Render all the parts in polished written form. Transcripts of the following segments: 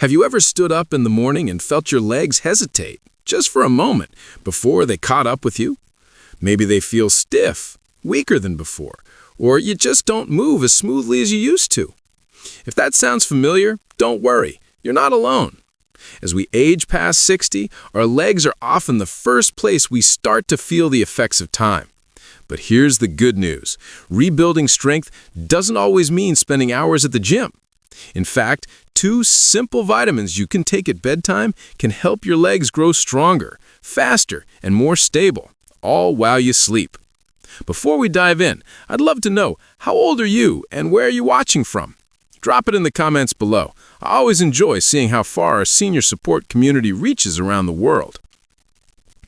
Have you ever stood up in the morning and felt your legs hesitate, just for a moment, before they caught up with you? Maybe they feel stiff, weaker than before, or you just don't move as smoothly as you used to. If that sounds familiar, don't worry, you're not alone. As we age past 60, our legs are often the first place we start to feel the effects of time. But here's the good news. Rebuilding strength doesn't always mean spending hours at the gym. In fact, 2 simple vitamins you can take at bedtime can help your legs grow stronger, faster, and more stable, all while you sleep. Before we dive in, I'd love to know, how old are you and where are you watching from? Drop it in the comments below. I always enjoy seeing how far our senior support community reaches around the world.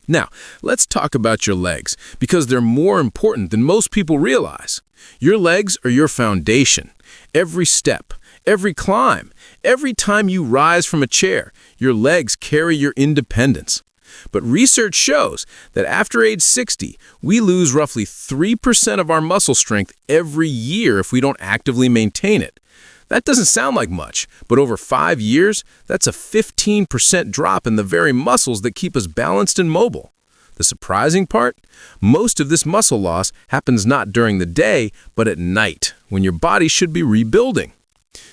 Now, let's talk about your legs, because they're more important than most people realize. Your legs are your foundation. Every step, every climb, every time you rise from a chair, your legs carry your independence. But research shows that after age 60, we lose roughly 3% of our muscle strength every year if we don't actively maintain it. That doesn't sound like much, but over 5 years, that's a 15% drop in the very muscles that keep us balanced and mobile. The surprising part? Most of this muscle loss happens not during the day, but at night, when your body should be rebuilding.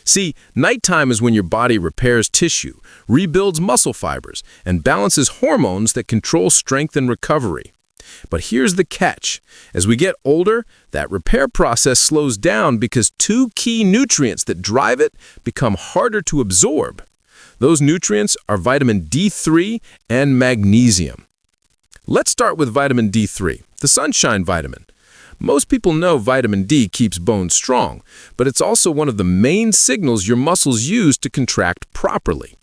See, nighttime is when your body repairs tissue, rebuilds muscle fibers, and balances hormones that control strength and recovery. But here's the catch. As we get older, that repair process slows down because 2 key nutrients that drive it become harder to absorb. Those nutrients are vitamin D3 and magnesium. Let's start with vitamin D3, the sunshine vitamin. Most people know vitamin D keeps bones strong, but it's also one of the main signals your muscles use to contract properly.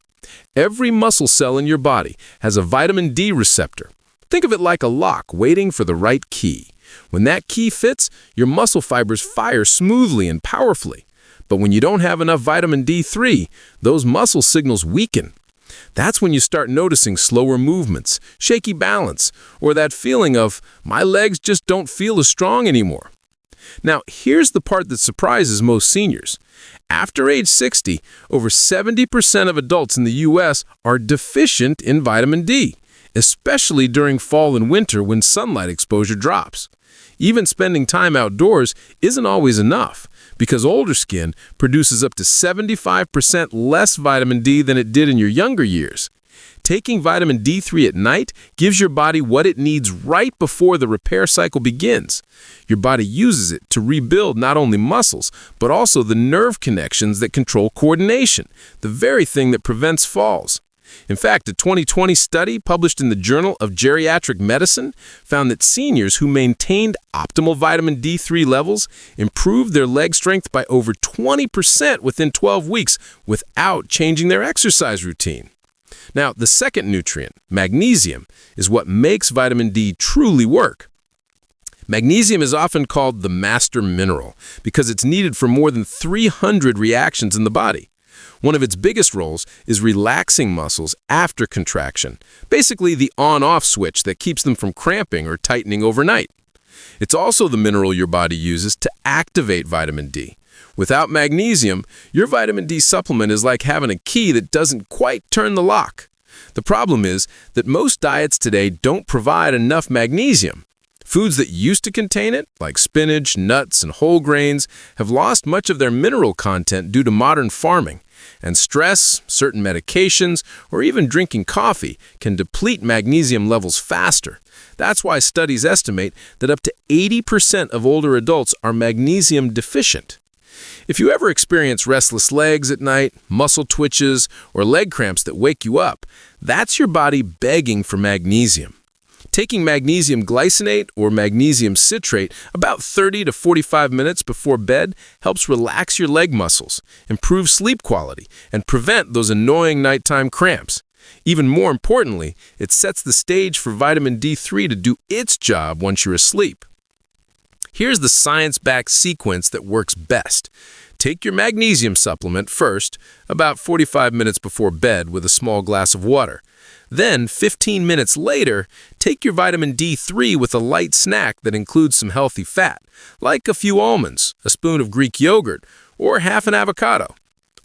Every muscle cell in your body has a vitamin D receptor. Think of it like a lock waiting for the right key. When that key fits, your muscle fibers fire smoothly and powerfully. But when you don't have enough vitamin D3, those muscle signals weaken. That's when you start noticing slower movements, shaky balance, or that feeling of, my legs just don't feel as strong anymore. Now, here's the part that surprises most seniors. After age 60, over 70% of adults in the U.S. are deficient in vitamin D, especially during fall and winter when sunlight exposure drops. Even spending time outdoors isn't always enough, because older skin produces up to 75% less vitamin D than it did in your younger years. Taking vitamin D3 at night gives your body what it needs right before the repair cycle begins. Your body uses it to rebuild not only muscles, but also the nerve connections that control coordination, the very thing that prevents falls. In fact, a 2020 study published in the Journal of Geriatric Medicine found that seniors who maintained optimal vitamin D3 levels improved their leg strength by over 20% within 12 weeks without changing their exercise routine. Now, the second nutrient, magnesium, is what makes vitamin D truly work. Magnesium is often called the master mineral because it's needed for more than 300 reactions in the body. One of its biggest roles is relaxing muscles after contraction, basically the on-off switch that keeps them from cramping or tightening overnight. It's also the mineral your body uses to activate vitamin D. Without magnesium, your vitamin D supplement is like having a key that doesn't quite turn the lock. The problem is that most diets today don't provide enough magnesium. Foods that used to contain it, like spinach, nuts, and whole grains, have lost much of their mineral content due to modern farming. And stress, certain medications, or even drinking coffee can deplete magnesium levels faster. That's why studies estimate that up to 80% of older adults are magnesium deficient. If you ever experience restless legs at night, muscle twitches, or leg cramps that wake you up, that's your body begging for magnesium. Taking magnesium glycinate or magnesium citrate about 30 to 45 minutes before bed helps relax your leg muscles, improve sleep quality, and prevent those annoying nighttime cramps. Even more importantly, it sets the stage for vitamin D3 to do its job once you're asleep. Here's the science-backed sequence that works best. Take your magnesium supplement first, about 45 minutes before bed with a small glass of water. Then, 15 minutes later, take your vitamin D3 with a light snack that includes some healthy fat, like a few almonds, a spoon of Greek yogurt, or half an avocado.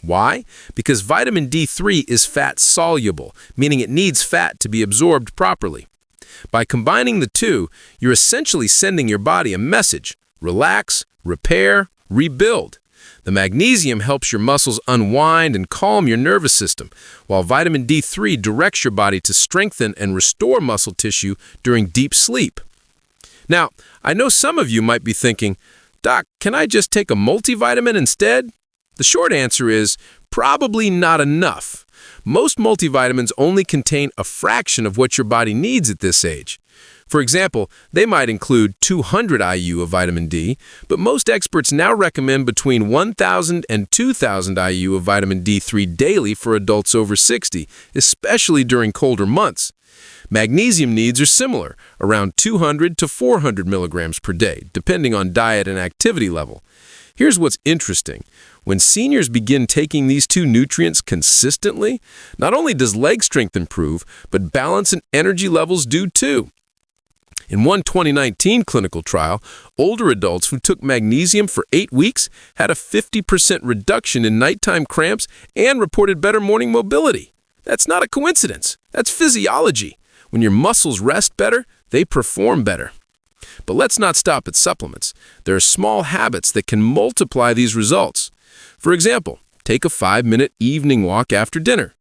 Why? Because vitamin D3 is fat-soluble, meaning it needs fat to be absorbed properly. By combining the two, you're essentially sending your body a message: relax, repair, rebuild. The magnesium helps your muscles unwind and calm your nervous system, while vitamin D3 directs your body to strengthen and restore muscle tissue during deep sleep. Now, I know some of you might be thinking, "Doc, can I just take a multivitamin instead?" The short answer is probably not enough. Most multivitamins only contain a fraction of what your body needs at this age. For example, they might include 200 IU of vitamin D, but most experts now recommend between 1,000 and 2,000 IU of vitamin D3 daily for adults over 60, especially during colder months. Magnesium needs are similar, around 200 to 400 milligrams per day, depending on diet and activity level. Here's what's interesting. When seniors begin taking these two nutrients consistently, not only does leg strength improve, but balance and energy levels do too. In one 2019 clinical trial, older adults who took magnesium for 8 weeks had a 50% reduction in nighttime cramps and reported better morning mobility. That's not a coincidence. That's physiology. When your muscles rest better, they perform better. But let's not stop at supplements. There are small habits that can multiply these results. For example, take a 5-minute evening walk after dinner.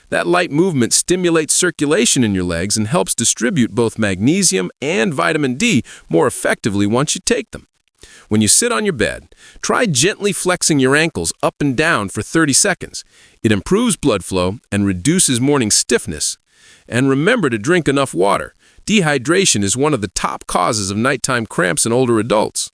That light movement stimulates circulation in your legs and helps distribute both magnesium and vitamin D more effectively once you take them. When you sit on your bed, try gently flexing your ankles up and down for 30 seconds. It improves blood flow and reduces morning stiffness. And remember to drink enough water. Dehydration is one of the top causes of nighttime cramps in older adults.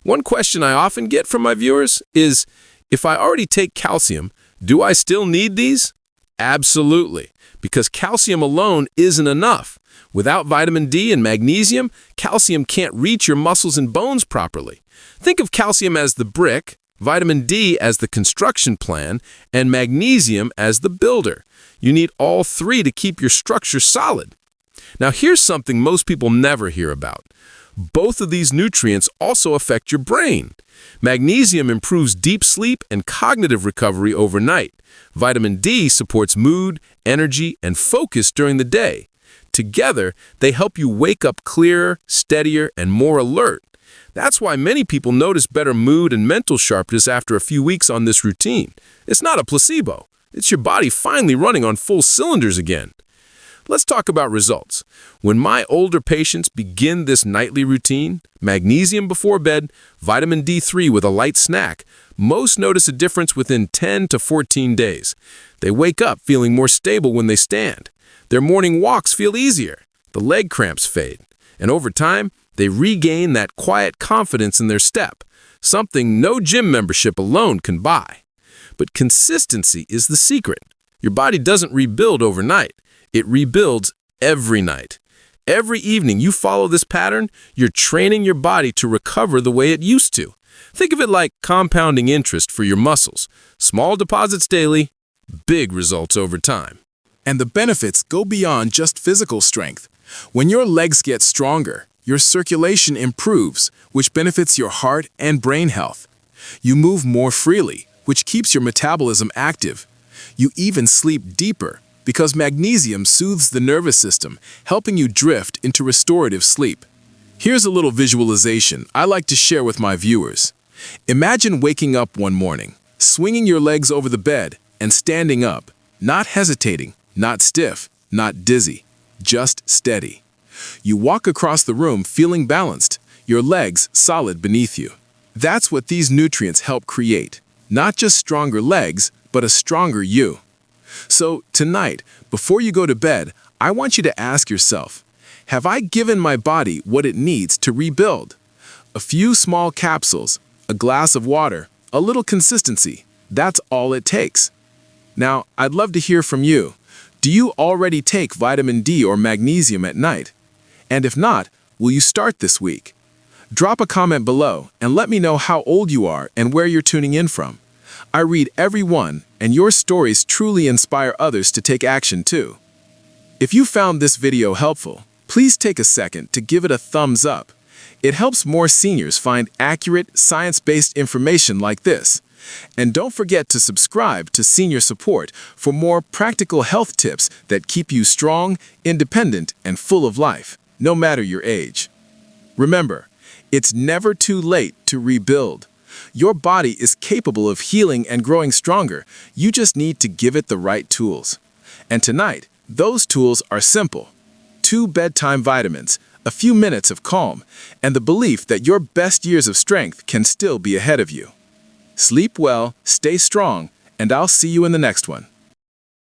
One question I often get from my viewers is, if I already take calcium, do I still need these? Absolutely, because calcium alone isn't enough. Without vitamin D and magnesium, calcium can't reach your muscles and bones properly. Think of calcium as the brick, vitamin D as the construction plan, and magnesium as the builder. You need all three to keep your structure solid. Now here's something most people never hear about. Both of these nutrients also affect your brain. Magnesium improves deep sleep and cognitive recovery overnight. Vitamin D supports mood, energy, and focus during the day. Together, they help you wake up clearer, steadier, and more alert. That's why many people notice better mood and mental sharpness after a few weeks on this routine. It's not a placebo. It's your body finally running on full cylinders again. Let's talk about results. When my older patients begin this nightly routine, magnesium before bed, vitamin D3 with a light snack, most notice a difference within 10 to 14 days. They wake up feeling more stable when they stand. Their morning walks feel easier. The leg cramps fade. And over time, they regain that quiet confidence in their step, something no gym membership alone can buy. But consistency is the secret. Your body doesn't rebuild overnight. It rebuilds every night. Every evening you follow this pattern, you're training your body to recover the way it used to. Think of it like compounding interest for your muscles. Small deposits daily, big results over time. And the benefits go beyond just physical strength. When your legs get stronger, your circulation improves, which benefits your heart and brain health. You move more freely, which keeps your metabolism active. You even sleep deeper, because magnesium soothes the nervous system, helping you drift into restorative sleep. Here's a little visualization I like to share with my viewers. Imagine waking up one morning, swinging your legs over the bed, and standing up, not hesitating, not stiff, not dizzy, just steady. You walk across the room feeling balanced, your legs solid beneath you. That's what these nutrients help create. Not just stronger legs, but a stronger you. So tonight, before you go to bed, I want you to ask yourself, have I given my body what it needs to rebuild? A few small capsules, a glass of water, a little consistency. That's all it takes. Now, I'd love to hear from you. Do you already take vitamin D or magnesium at night? And if not, will you start this week? Drop a comment below and let me know how old you are and where you're tuning in from. I read every one, and your stories truly inspire others to take action too. If you found this video helpful, please take a second to give it a thumbs up. It helps more seniors find accurate, science-based information like this. And don't forget to subscribe to Senior Support for more practical health tips that keep you strong, independent, and full of life, no matter your age. Remember, it's never too late to rebuild. Your body is capable of healing and growing stronger. You just need to give it the right tools. And tonight, those tools are simple. 2 bedtime vitamins, a few minutes of calm, and the belief that your best years of strength can still be ahead of you. Sleep well, stay strong, and I'll see you in the next one.